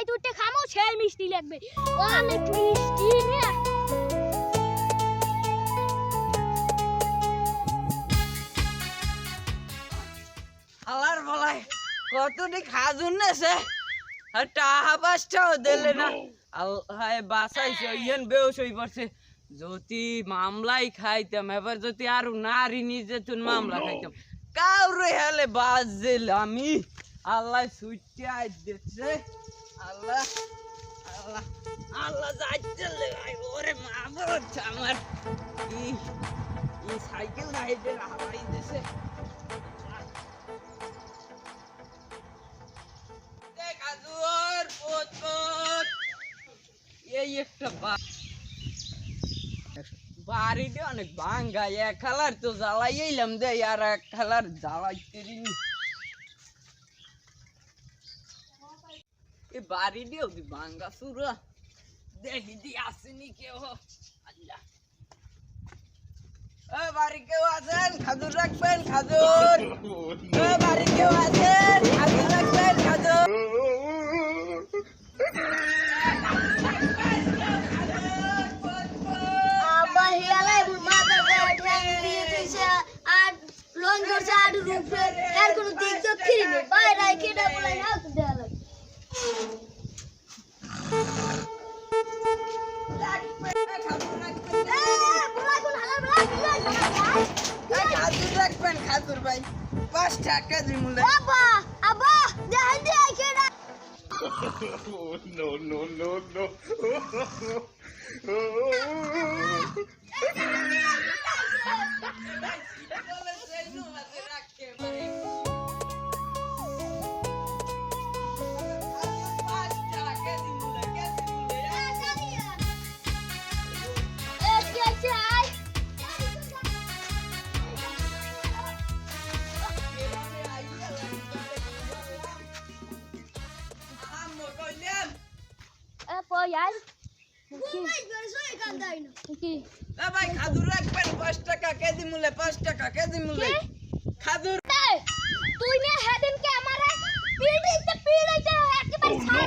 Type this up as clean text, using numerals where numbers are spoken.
খাই তুইতে খামো সেই মিষ্টি লাগবে অনেক মিষ্টি নিয়ে আলার বলাই কতটি খাজুন নেছে আর টাহা পাঁচটাও দিলে না আল্লাহ বাঁচাইছে ইয়ান বেউস হয়ে পড়ছে যদি মামলাই খাইতাম এবার যদি আর নারী নিজে তুন মামলা খাইতাম কাউরে হেলে বাজছিল আমি আল্লাহ সুইটে আজ দিচ্ছে আল্লাহ আল্লাহ আল্লাহ যাইতে ওরে মা বলছে আমার এই সাইকেল রাইডে হারাই দিছে খাজুর পোত এই একটা বাড়িতে অনেক ভাঙ্গা এক খালার তো জ্বালাই এলাম দে আর এক খালার জ্বালাইতে দিনি এই বাড়িতে অব্দি ভাঙ্গা সুরা দেখি দি আসেনি কেউ আল্লাহ ও বাড়ি কেউ আছেন খাজুর রাখবেন খাজুর ও বাড়ি কেউ আছেন খাজুর রাখবেন খাজুর খাজুর ভাই 5 টাকা দিমুলে no, no, no, no. ভাই খাজুর রাখবেন 5 টাকা কেজি মূল্যে 5 টাকা কেজি মূল্যে খাজুর তুই না হেদিনকে আমারে পিড়াইতে একেবারে